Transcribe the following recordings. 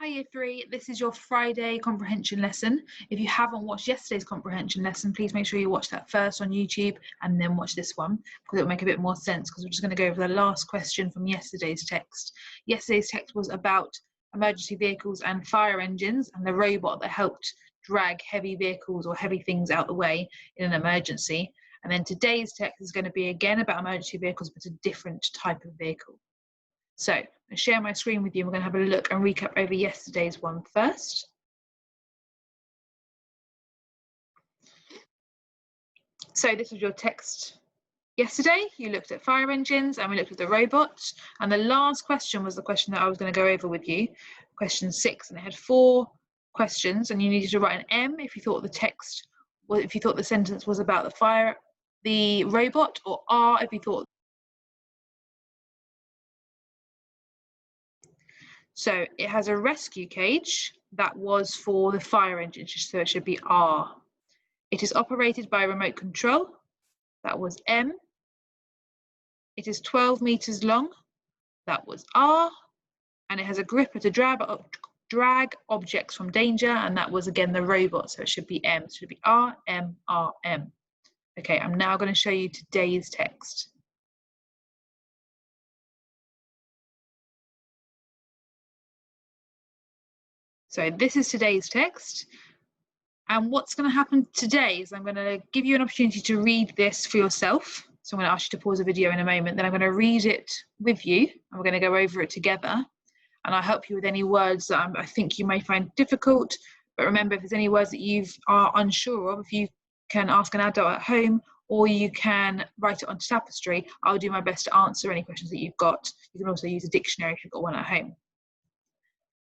Hi Year 3, this is your Friday comprehension lesson. If you haven't watched yesterday's comprehension lesson, please make sure you watch that first on YouTube and then watch this one, because it'll make a bit more sense, because we're just going to go over the last question from yesterday's text. Yesterday's text was about emergency vehicles and fire engines and the robot that helped drag heavy vehicles or heavy things out the way in an emergency. And then today's text is going to be again about emergency vehicles, but a different type of vehicle. So I'll share my screen with you. We're going to have a look and recap over yesterday's one first. So this was your text yesterday. You looked at fire engines and we looked at the robots. And the last question was the question that I was going to go over with you, question 6. And it had 4 questions, and you needed to write an M if you thought the text, well, if you thought the sentence was about the robot, or R if you thought. So it has a rescue cage that was for the fire engine, so it should be R. It is operated by remote control, that was M. It is 12 meters long, that was R. And it has a gripper to drag objects from danger, and that was again the robot, so it should be M. So it should be R, M, R, M. Okay, I'm now going to show you today's text. So this is today's text. And what's going to happen today is I'm going to give you an opportunity to read this for yourself. So I'm going to ask you to pause the video in a moment. Then I'm going to read it with you, and we're going to go over it together. And I'll help you with any words that I think you may find difficult. But remember, if there's any words that you are unsure of, if you can ask an adult at home, or you can write it onto tapestry, I'll do my best to answer any questions that you've got. You can also use a dictionary if you've got one at home.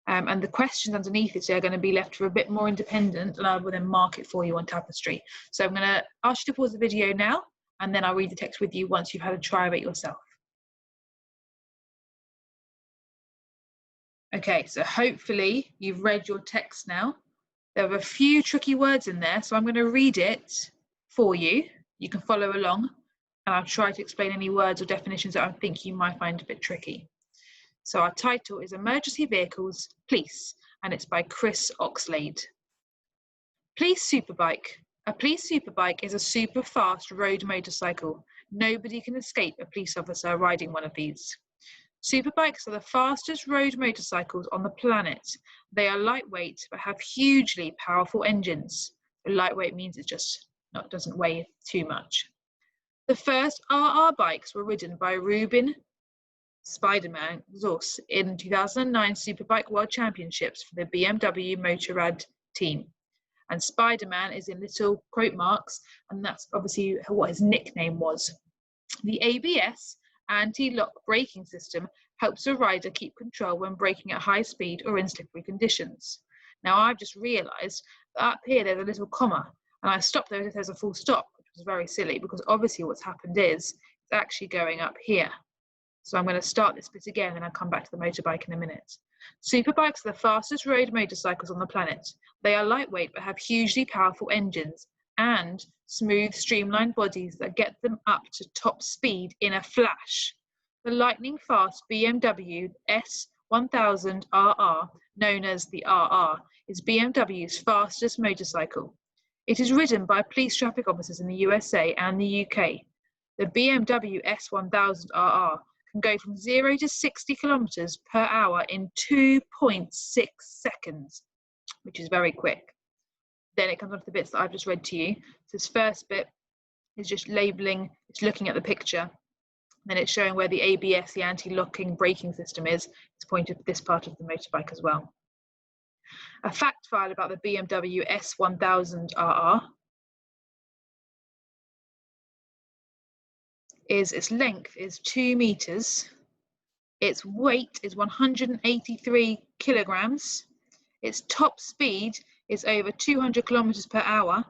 And the questions underneath it are going to be left for a bit more independent, and I will then mark it for you on tapestry. So I'm going to ask you to pause the video now, and then I'll read the text with you once you've had a try of it yourself. Okay, so hopefully you've read your text now. There are a few tricky words in there, so I'm going to read it for you. You can follow along, and I'll try to explain any words or definitions that I think you might find a bit tricky. So our title is Emergency Vehicles, Police, and it's by Chris Oxlade. Police superbike. A police superbike is a super fast road motorcycle. Nobody can escape a police officer riding one of these. Superbikes are the fastest road motorcycles on the planet. They are lightweight but have hugely powerful engines. Lightweight means it just doesn't weigh too much. The first RR bikes were ridden by Ruben Spider-Man Zos in 2009 Superbike World Championships for the BMW Motorrad team. And Spider-Man is in little quote marks, and that's obviously what his nickname was. The ABS, anti-lock braking system, helps a rider keep control when braking at high speed or in slippery conditions. Now I've just realised that up here there's a little comma, and I stopped there as if there's a full stop, which was very silly, because obviously what's happened is it's actually going up here. So I'm going to start this bit again, and I'll come back to the motorbike in a minute. Superbikes are the fastest road motorcycles on the planet. They are lightweight but have hugely powerful engines and smooth, streamlined bodies that get them up to top speed in a flash. The lightning-fast BMW S1000RR, known as the RR, is BMW's fastest motorcycle. It is ridden by police traffic officers in the USA and the UK. The BMW S1000RR can go from 0 to 60 kilometers per hour in 2.6 seconds, which is very quick. Then it comes on to the bits that I've just read to you. So this first bit is just labeling, it's looking at the picture. Then it's showing where the ABS, the anti-locking braking system is. It's pointed to this part of the motorbike as well. A fact file about the BMW S1000RR is its length is 2 meters, its weight is 183 kilograms, its top speed is over 200 kilometers per hour,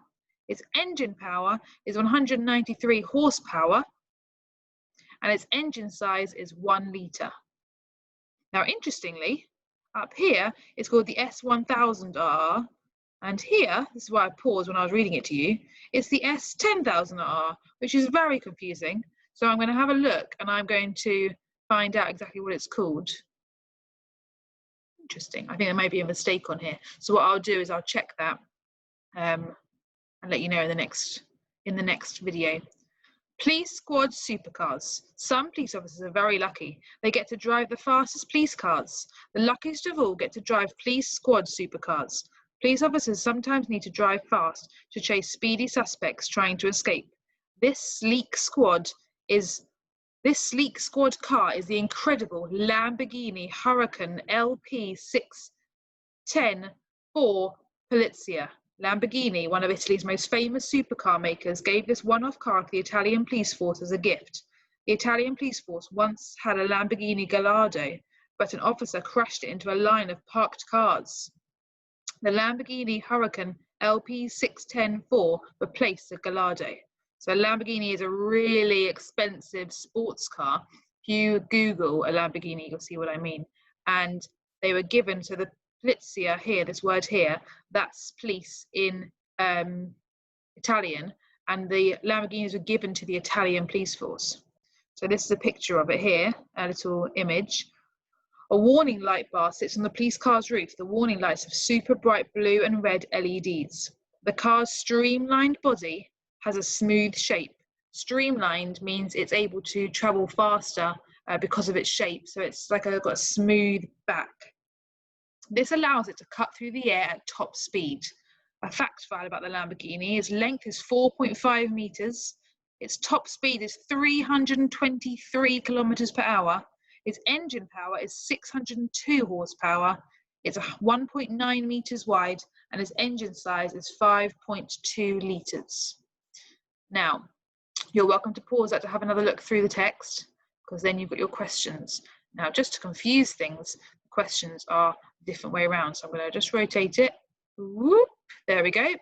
its engine power is 193 horsepower, and its engine size is 1 litre. Now interestingly, up here it's called the S1000RR, and here, this is why I paused when I was reading it to you, it's the S10000RR, which is very confusing. So I'm going to have a look, and I'm going to find out exactly what it's called. Interesting. I think there may be a mistake on here. So what I'll do is I'll check that and let you know in the next video. Police squad supercars. Some police officers are very lucky. They get to drive the fastest police cars. The luckiest of all get to drive police squad supercars. Police officers sometimes need to drive fast to chase speedy suspects trying to escape. This sleek squad car is the incredible Lamborghini Huracan LP610 4 Polizia. Lamborghini, one of Italy's most famous supercar makers, gave this one-off car to the Italian police force as a gift. The Italian police force once had a Lamborghini Gallardo, but an officer crashed it into a line of parked cars. The Lamborghini Huracan LP610-4 replaced the Gallardo. So a Lamborghini is a really expensive sports car. If you Google a Lamborghini, you'll see what I mean. And they were given, so the polizia here, this word here, that's police in Italian, and the Lamborghinis were given to the Italian police force. So this is a picture of it here, a little image. A warning light bar sits on the police car's roof. The warning lights have super bright blue and red LEDs. The car's streamlined body has a smooth shape. Streamlined means it's able to travel faster because of its shape. So it's like got a smooth back. This allows it to cut through the air at top speed. A fact file about the Lamborghini: its length is 4.5 meters. Its top speed is 323 kilometers per hour. Its engine power is 602 horsepower. It's 1.9 meters wide, and its engine size is 5.2 liters. Now, you're welcome to pause that to have another look through the text, because then you've got your questions. Now, just to confuse things, the questions are a different way around. So I'm going to just rotate it. Whoop, there we go.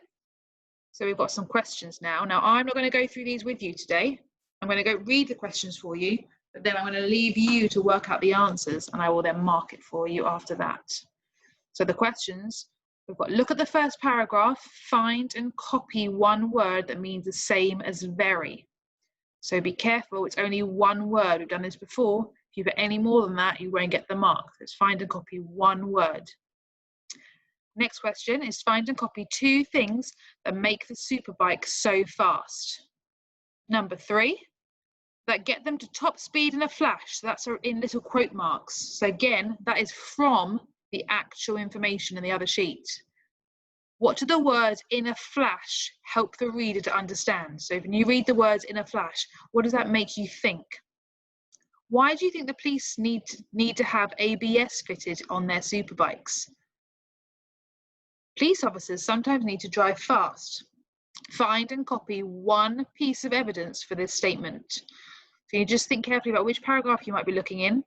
So we've got some questions now. Now, I'm not going to go through these with you today. I'm going to go read the questions for you, but then I'm going to leave you to work out the answers, and I will then mark it for you after that. So the questions, we've got: look at the first paragraph, find and copy one word that means the same as very. So be careful, it's only one word. We've done this before. If you put any more than that, you won't get the mark. Let's find and copy one word. Next question is: find and copy two things that make the superbike so fast. Number 3, that get them to top speed in a flash. So that's in little quote marks. So again, that is from the actual information in the other sheet. What do the words in a flash help the reader to understand? So when you read the words in a flash, what does that make you think? Why do you think the police need to have ABS fitted on their superbikes? Police officers sometimes need to drive fast. Find and copy one piece of evidence for this statement. So you just think carefully about which paragraph you might be looking in,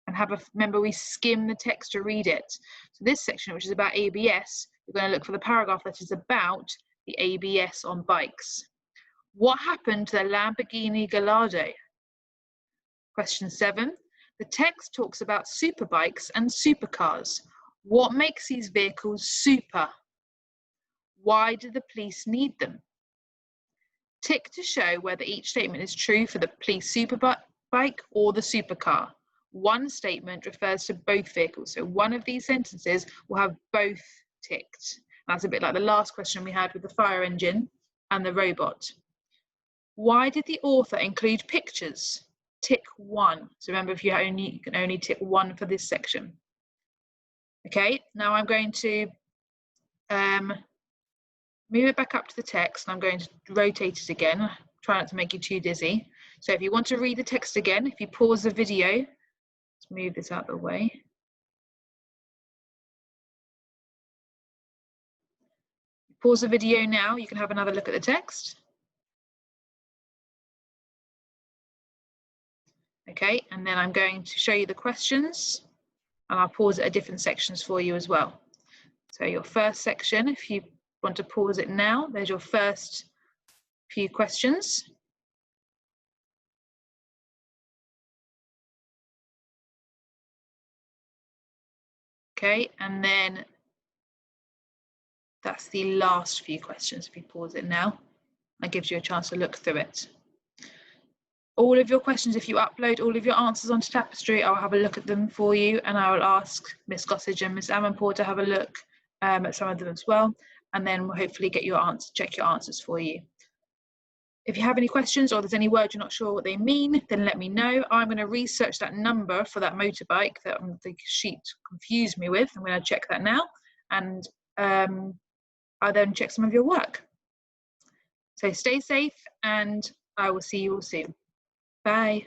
and remember, we skim the text to read it. So this section, which is about ABS, you're going to look for the paragraph that is about the ABS on bikes. What happened to the Lamborghini Gallardo? Question 7, the text talks about superbikes and supercars. What makes these vehicles super? Why do the police need them? Tick to show whether each statement is true for the police superbike or the supercar. One statement refers to both vehicles. So one of these sentences will have both ticked. That's a bit like the last question we had with the fire engine and the robot. Why did the author include pictures? Tick 1. So remember, you can only tick 1 for this section. Okay, now I'm going to move it back up to the text, and I'm going to rotate it again. Try not to make you too dizzy. So if you want to read the text again, if you pause the video, let's move this out of the way. Pause the video now, you can have another look at the text. Okay, and then I'm going to show you the questions, and I'll pause it at different sections for you as well. So your first section, if you want to pause it now, there's your first few questions. Okay, and then that's the last few questions. If you pause it now, that gives you a chance to look through it. all of your questions, if you upload all of your answers onto Tapestry, I'll have a look at them for you, and I will ask Miss Gossage and Miss Amanpour to have a look at some of them as well, and then we'll hopefully get your answer, check your answers for you. If you have any questions or there's any words you're not sure what they mean, then let me know. I'm going to research that number for that motorbike that the sheet confused me with. I'm going to check that now, and I'll then check some of your work. So stay safe, and I will see you all soon. Bye.